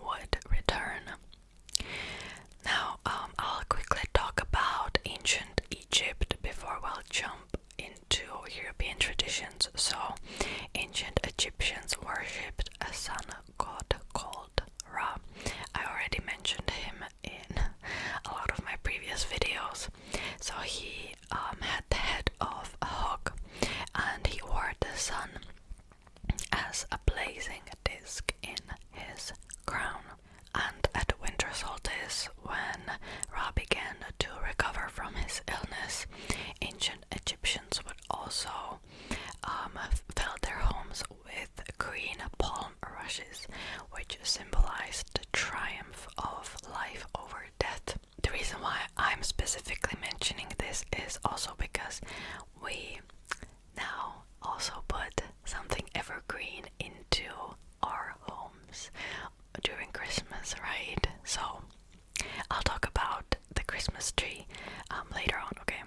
would return. Now, I'll quickly talk about ancient Egypt before we'll jump into European traditions. So, ancient Egyptians worshipped a sun god called Ra. I already mentioned him in a lot of my previous videos. So he had the head of a hawk, and he wore the sun as a blazing disc in his crown. And at winter solstice, when Ra began to recover from his illness, ancient Egyptians would also fill their homes with green palm rushes, which symbolized the triumph of life over death. The reason why I'm specifically mentioning this is also because we now also put something evergreen into our homes during Christmas, right? So I'll talk about the Christmas tree later on, okay?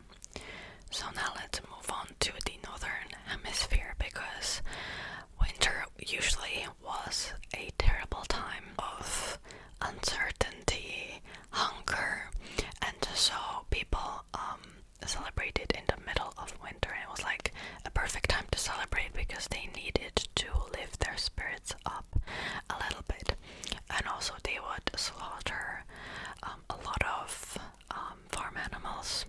So now let's move on to the northern hemisphere, because winter usually was a terrible time of uncertainty, hunger, and so people celebrated in the middle of winter. It was like a perfect time to celebrate because they needed to lift their spirits up a little bit. And also they would slaughter a lot of farm animals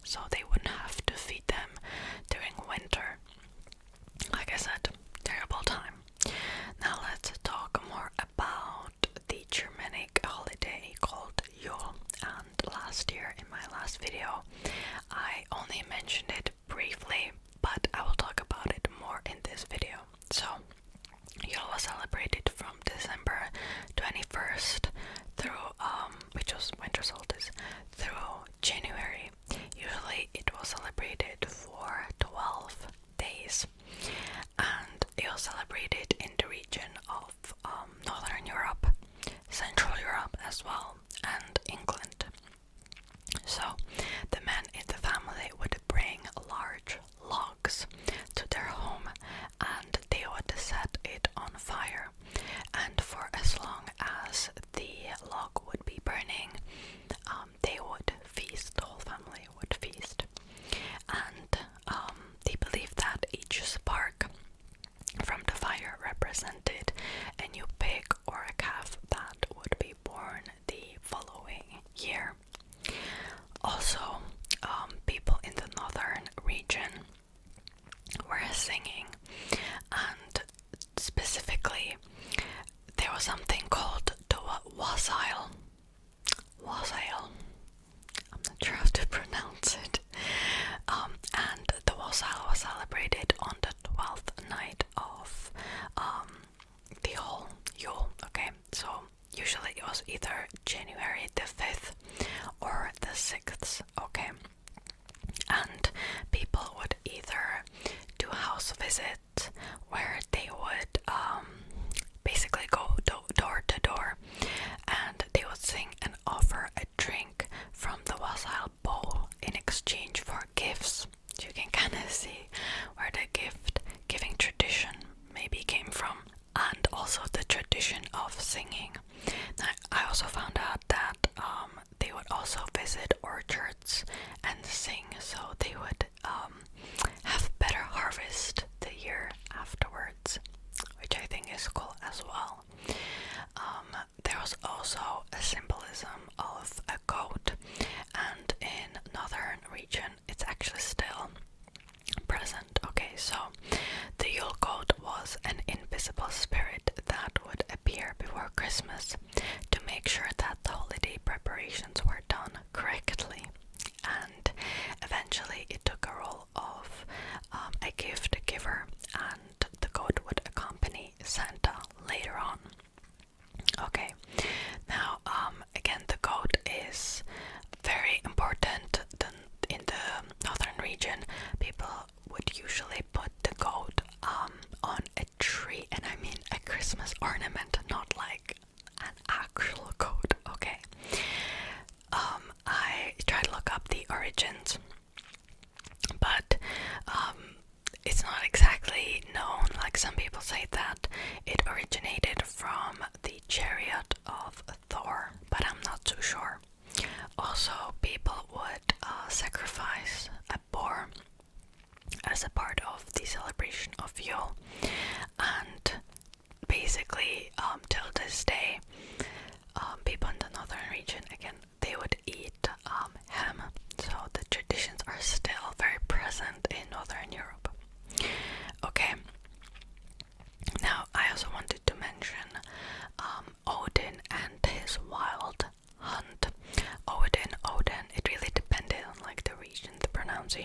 so they wouldn't have to feed them during winter. Like I said, terrible time. Now let's talk more about the Germanic holiday called Yule. And last year in my last video I only mentioned it briefly, but I will talk about it more in this video. So Yule was celebrated from December 21st through which was winter solstice, through January. Usually it was celebrated for 12 days, and it was celebrated in the region of Northern Europe, Central Europe as well, and England. So the men in the family would bring large logs to their home, and they would set it on fire, and for as long as the log would be burning, they would feast. The whole family would feast. And they believed that each spark from the fire represented a new pig or a calf that would be born the following year. Also, people in the northern region were singing, and specifically there was something called the wassail. I'm not sure how to pronounce it. And the wassail was celebrated on the 12th night of the whole Yule. Okay, so usually it was either January the 5th or the 6th. Okay, and people would either do house visits where they would basically go door to door, and they would sing and offer a drink from the wassail bowl in exchange for gifts. You can kind of see where the gift giving tradition maybe came from, and also the tradition of singing. Now, I also found out that they would also visit orchards and sing, so they would have better harvest the year afterwards, which I think is cool as well. There was also a symbolism of a goat, and in northern region it's actually still present. Okay, so the Yule goat was an invisible spirit that would appear before Christmas to make sure that the holiday preparations were done correctly, and eventually it took a role of a gift giver, and the goat would accompany Santa later on. Okay, now again, the goat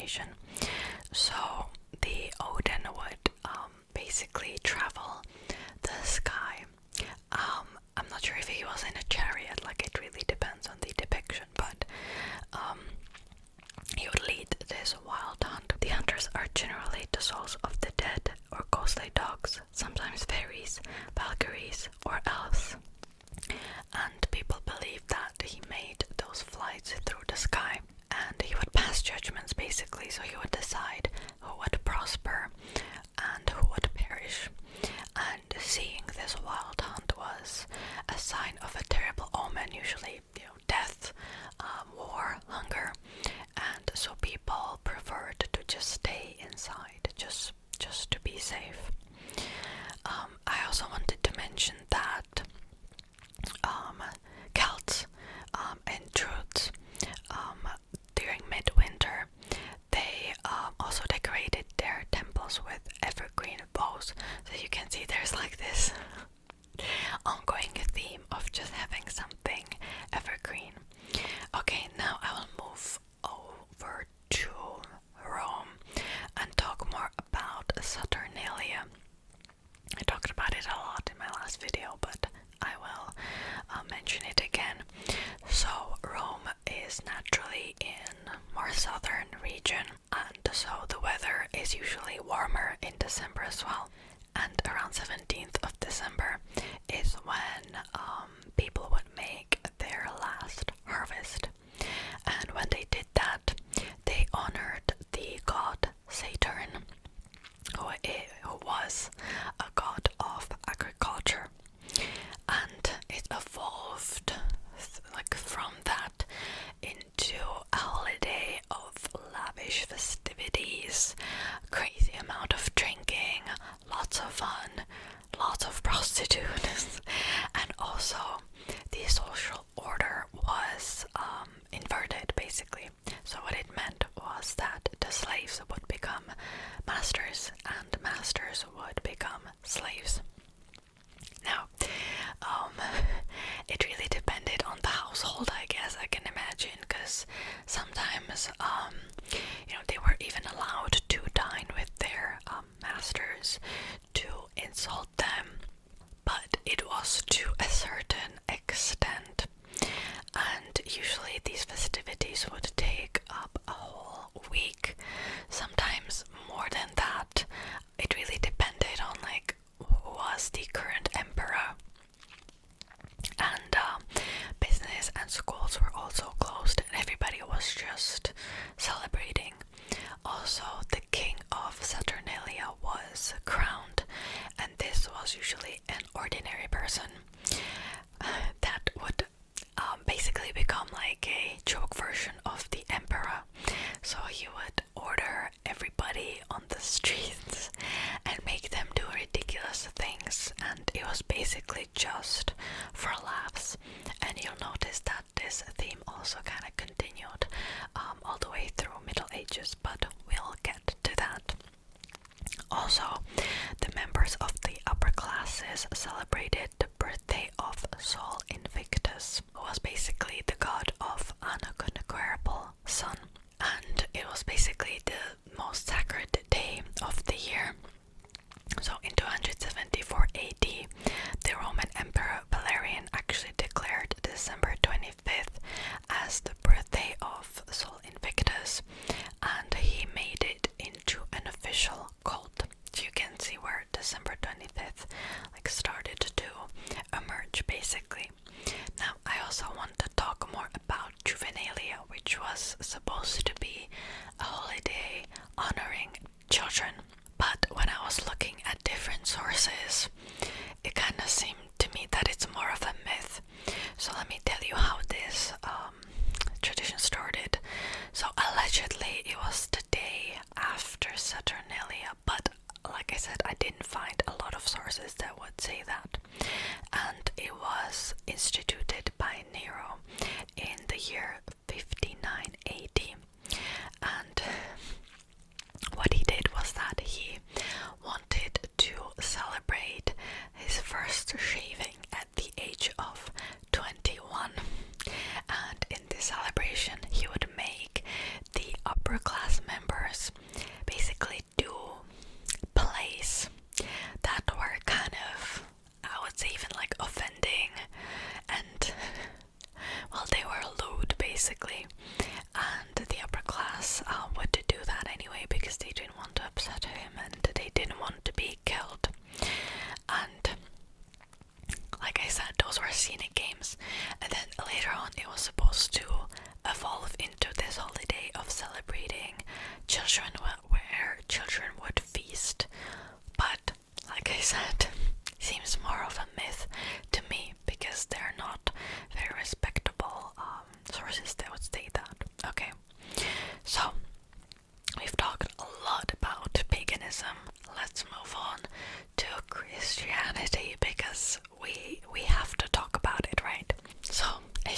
creation. So the Odin would basically travel the sky. I'm not sure if he was in a chariot, like it really depends on the depiction, but he would lead this wild hunt. The hunters are generally the souls of the dead or ghostly dogs, sometimes fairies, valkyries, or elves. And people believe that he made those flights through the sky, and he would pass judgments basically, so he would decide who would prosper and who would perish. And seeing this wild hunt was a sign of a terrible omen, usually, death, war, hunger, and so people preferred to just stay inside, just to be safe. I also wanted to mention that Celts and Druids, during midwinter, they also decorated their temples with evergreen boughs. So you can see there's like this ongoing theme of just having something evergreen. Okay, now I will move over to Rome and talk more about Saturnalia. I talked about it a lot in my last video, but I will mention it again. So Rome is naturally in more southern region, and so the weather is usually warmer in December as well. And around 17th of December is when people would make their last harvest. And when they did that, they honored the god Saturn, who was a god of agriculture. And it evolved from that into a holiday of lavish festivities, crazy amount of drinking, lots of fun, lots of prostitutes, and also the social order was inverted basically. So what it meant was that the slaves would become masters and masters would become slaves. Now, it really depended on the household, I guess, I can imagine, because sometimes, they were even allowed to dine with their masters, to insult them, but it was to a certain extent, and usually these festivities would take up a whole week, sometimes more than that. It really depended on who was the current emperor. And business and schools were also closed, and everybody was just celebrating. Also, the king of Saturnalia was crowned, and this was usually an ordinary person that would basically become like a joke version of the emperor. So he would order everybody on the streets and make them do ridiculous things, and it was basically just for laughs. And you'll notice that this theme also kind of continued all the way through Middle Ages, but we'll get to that. Also, the members of the upper classes celebrated the birthday of Sol Invictus, who was basically the god of unconquerable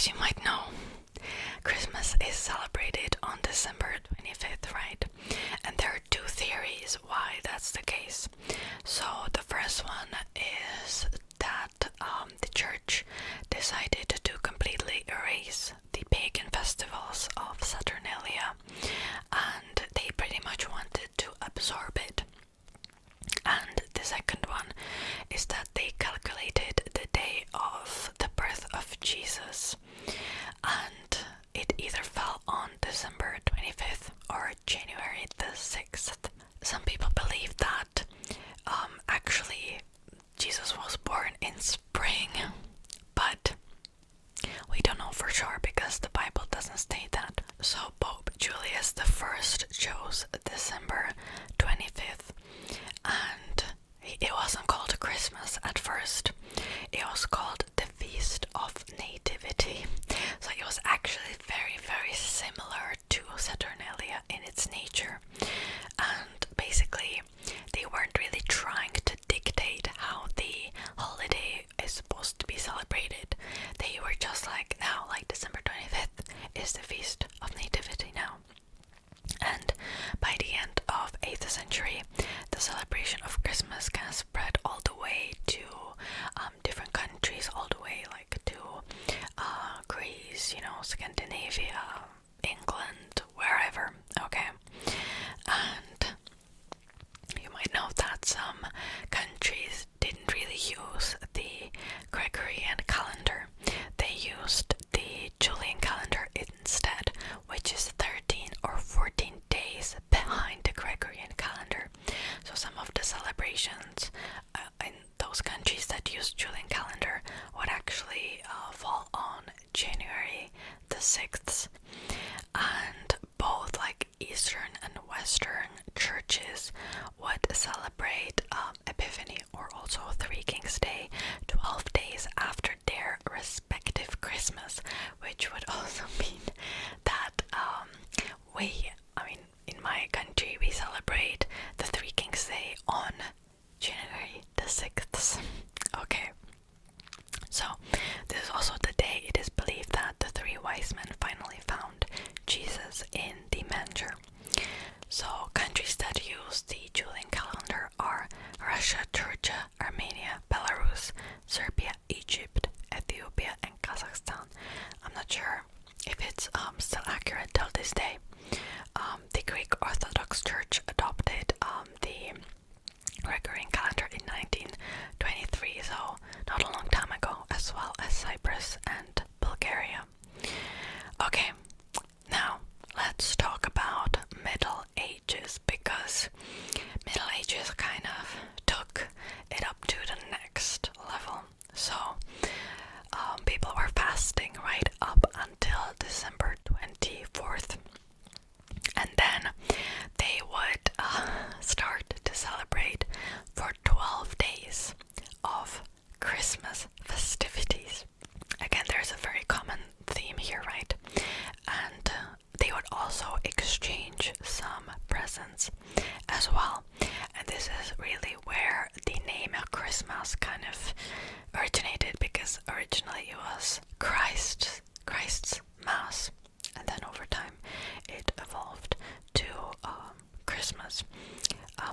as you might know, Christmas is celebrated on December 25th, right? And there are two theories why that's the case. So the first one is that the church decided to completely erase the pagan festivals of Saturnalia, and they pretty much wanted to absorb it. And the second one is that they calculated the day of the birth of Jesus, and it either fell on December 25th or January the 6th. Some people believe that actually Jesus was born in spring, but we don't know for sure because the Bible doesn't state that. So Pope Julius I chose December 25th, and it wasn't called Christmas at first. It was called the Feast of Nativity. So it was actually very, very similar to Saturnalia in its nature. And basically, they weren't really trying to dictate how the holiday is supposed to be celebrated. They were just like, now, like December 25th is the Feast of Nativity now. And by the end of 8th century, the celebration of Christmas kind of spread all the way to different countries, all the way like to Greece, Scandinavia, England, wherever, okay? And you might know that some countries didn't really use the Gregorian calendar. They used the Julian calendar instead, which is 13 or 14 days behind the Gregorian calendar. So some of the celebrations in those countries that use Julian calendar would actually fall on January the 6th. And both like Eastern and Western churches would celebrate Epiphany, or also Three Kings Day, 12 days after their respective Christmas, which would also mean that in my country we celebrate the Three Kings Day on January the 6th. Okay. So this is also the day it is believed that the three wise men finally found Jesus in the manger. So countries that use the Julian calendar are Russia, Georgia, Armenia, Belarus, Serbia, Egypt, Ethiopia, and Kazakhstan. I'm not sure if it's still accurate till this day. The Greek Orthodox Church adopted the Gregorian calendar in 1923, so not a long time ago, as well as Cyprus and Bulgaria. Okay, now let's talk about Middle Ages, because Middle Ages kind of took it up to the next level. So people were fasting right up until December 24th, and then they would start to celebrate for 12 days of Christmas festivities. Again, there's a very common theme here, right? And they would also exchange some presents as well. And this is really where the name of Christmas kind of originated, because originally it was Christ's Mass, and then over time it evolved to Christmas.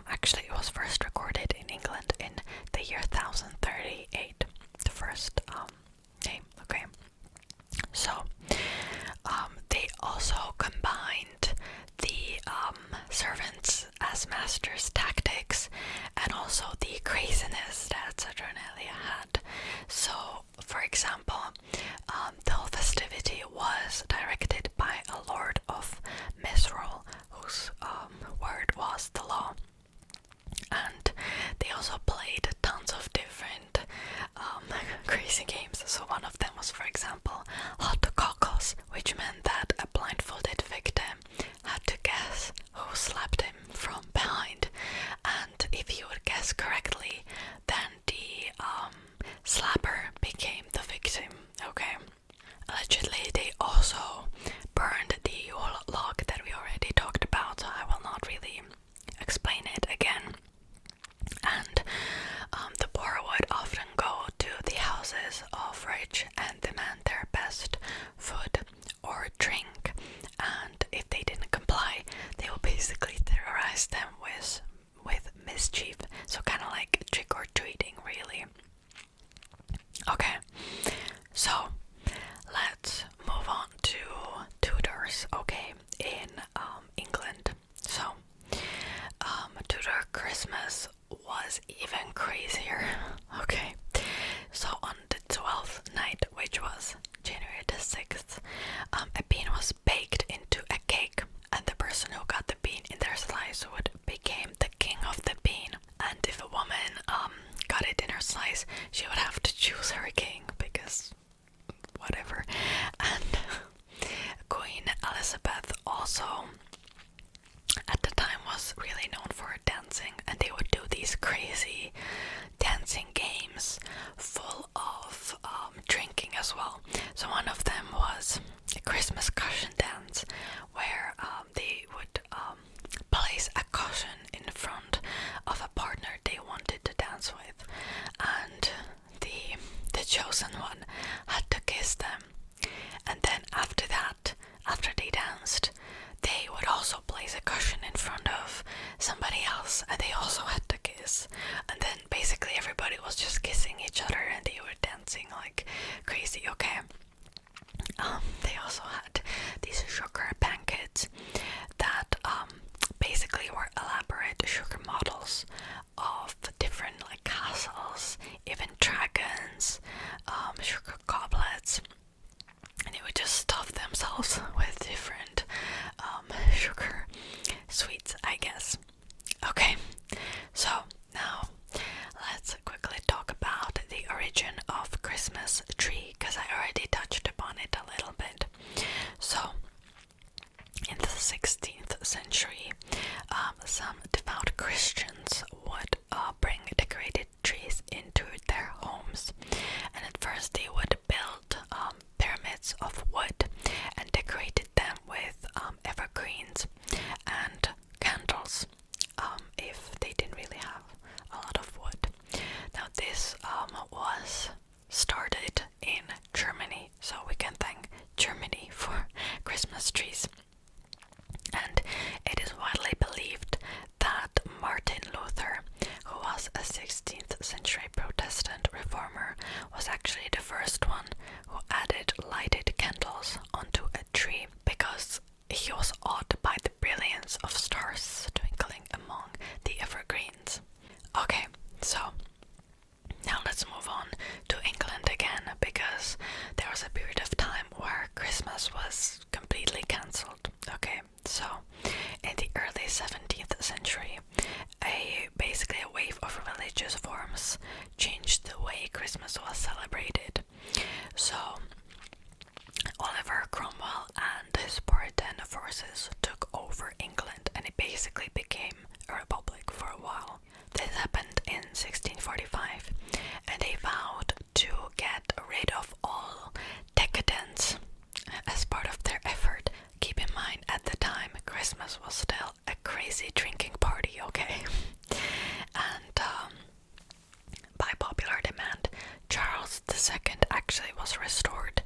Actually, it was first recorded in England in the year 1038, the first name. Okay, so they also combined the servants as masters tactics and also the craziness that Saturnalia had. So, for example, the whole festivity was directed by a lord of Misrule, whose word was the law. And they also played tons of different crazy games. So one of them was, for example, hot cockles, which meant that a blindfolded victim had to guess who slapped him from behind. And if he would guess correctly, then the slapper became the victim. Okay. Allegedly, they also burned the Yule log that we already talked about, so I will not really explain it again. And the poor would often go to the houses of rich and demand their best mischief, so kind of like trick or treating, really. Okay, so let's move on to Tudors, okay, in England. So, Tudor Christmas was even crazier, okay. So on the 12th night, which was January the 6th, a bean was baked into a cake, and the person who got the bean in their slice would become the king of the bean. And if a woman got it in her slice, she would have to choose her king, because whatever. And Queen Elizabeth also at the time was really known for her dancing, and they would do these crazy dancing games full of drinking as well. So one of them was a Christmas cushion dance, where they would place a cushion in front of a partner they wanted to dance with, and the chosen one had to kiss them. And then after that, after they danced, they would also place a cushion in front of somebody else, and they also had to kiss. And then basically everybody was just kissing each other, and they were dancing like crazy, okay? They also had these sugar pancakes that basically were elaborate sugar models of different like castles, even dragons, sugar goblets, and they would just stuff themselves with different sugar sweets, I guess. Okay, so now let's quickly talk about the origin of Christmas tree, because I already touched upon it a little bit. So in the 16th century, some devout Christians would bring decorated trees into their homes, and at first they would build pyramids of wood and decorated them with evergreens and candles, if they didn't really have a lot of wood. Now this was started in Germany, so we can thank Germany for Christmas trees. And it is widely believed that Martin Luther, who was a 16th century Protestant reformer, was actually the first one who added lighted candles onto a tree, because he was awed by the brilliance of stars twinkling among the evergreens. Okay, so now let's move on to England again, because there was a period of time where Christmas was completely cancelled. Okay, so in the early 17th century, basically a wave of religious forms changed the way Christmas was celebrated. So Oliver Cromwell and his Puritan forces took over England, and it basically became a republic for a while. This happened in 1645, and they vowed to get rid of all decadence as part of their effort. Keep in mind, at the time, Christmas was still a crazy drinking party, okay? And by popular demand, Charles II actually was restored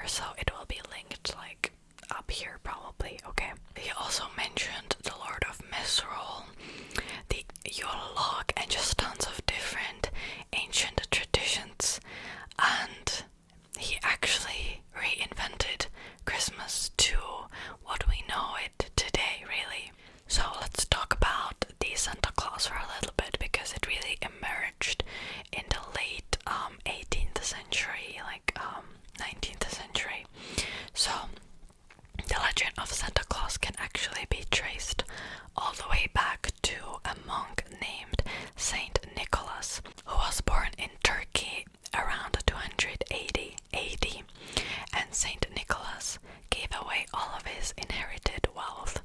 here, so it will be linked like up here probably. Okay. He also mentioned the Lord of Misrule, the Yule log, and just tons of different ancient traditions. And he actually reinvented Christmas to what we know it today, really. So let's talk about the Santa Claus for a little bit, because it really emerged in the late 18th century, like 19th century. So the legend of Santa Claus can actually be traced all the way back to a monk named Saint Nicholas, who was born in Turkey around 280 AD, and Saint Nicholas gave away all of his inherited wealth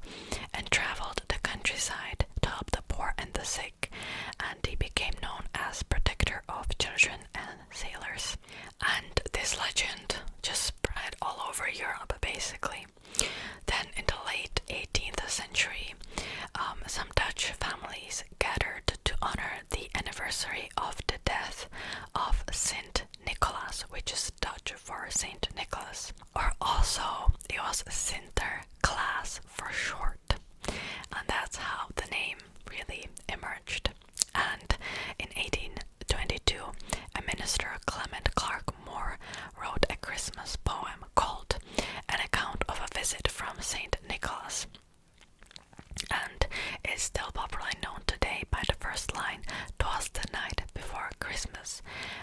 and traveled the countryside to help the poor and the sick, and he became known as protector of children and sailors. And this legend just spread all over Europe, basically. Then in the late 18th century, some Dutch families gathered to honor the anniversary of the death of Saint Nicholas, which is Dutch for Saint Nicholas, or also it was Sinterklaas for short, and that's how the name really emerged. And in 1822, a minister, Clement Clark Moore, wrote a Christmas poem called An Account of a Visit from Saint Nicholas, and is still popularly known today by the first line, "'Twas the night before Christmas."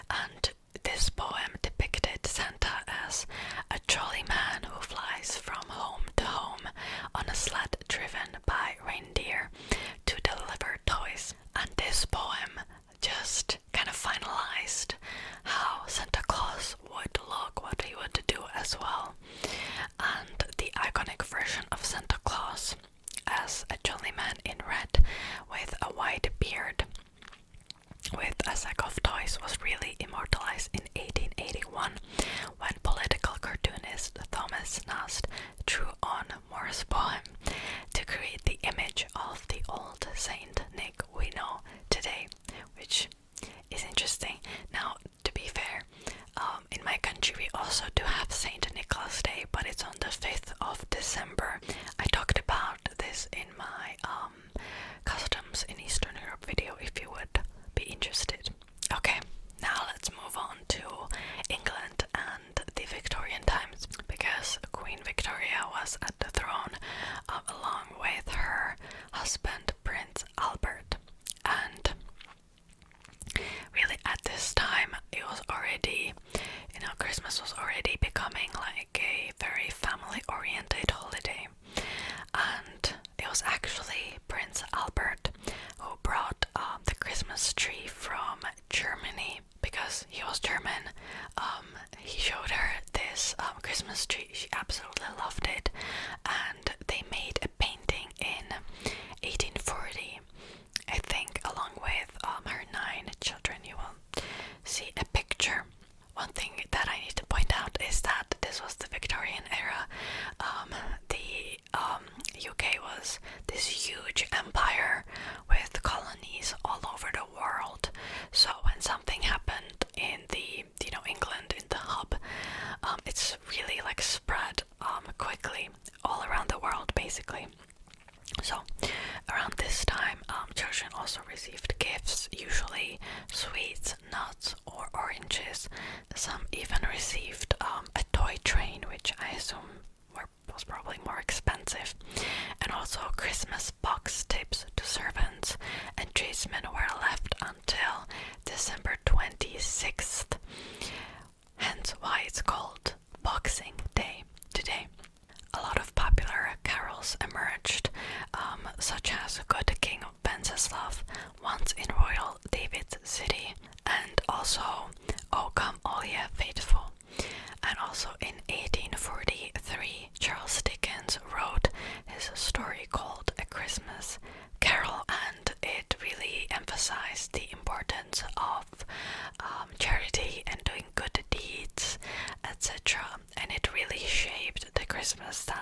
And this poem depicted Santa as a jolly man who flies from home to home on a sled driven by reindeer to deliver toys. And this poem just kind of finalized how Santa Claus would look, what he would do as well. And the iconic version of Santa Claus as a jolly man in red with a white beard with a sack of toys was really immortalized in 1881 when political cartoonist Thomas Nast drew on Moore's poem to create the image of the old Saint Nick we know today, which is interesting. Now, to be fair, in my country we also do have Saint Nicholas Day, but it's on the 5th of December. I talked about this in my customs in Eastern Europe video if you would be interested. Okay, now let's move on to England and the Victorian times, because Queen Victoria was at the throne along with her husband Prince Albert. And really at this time it was already, Christmas was already becoming like a very family oriented holiday. And it was actually Prince Albert who brought the Christmas tree from Germany, because he was German. He showed her this Christmas tree. She absolutely loved it, and they made a painting in 1840, I think, along with her 9 children. You will see a picture. One thing that I need to point out is that this was the Victorian era. The UK was this huge empire with colonies all over the world. So when something happened in the, England, in the hub, it's really like spread quickly all around the world, basically. So around this time, children also received gifts, usually sweets, nuts, or oranges. Some even received a toy train, which I assume was probably more expensive, and also Christmas box tips to servants, and tradesmen were left until December 26th, hence why it's called Boxing Day today. A lot of popular carols emerged, such as Good King Wenceslav, once in royal David's city, and also O Come All Ye Faithful. And also in 1843, Charles Dickens wrote his story called A Christmas Carol, and it really emphasized the importance of charity and doing good deeds, etc. And it really shaped the Christmas that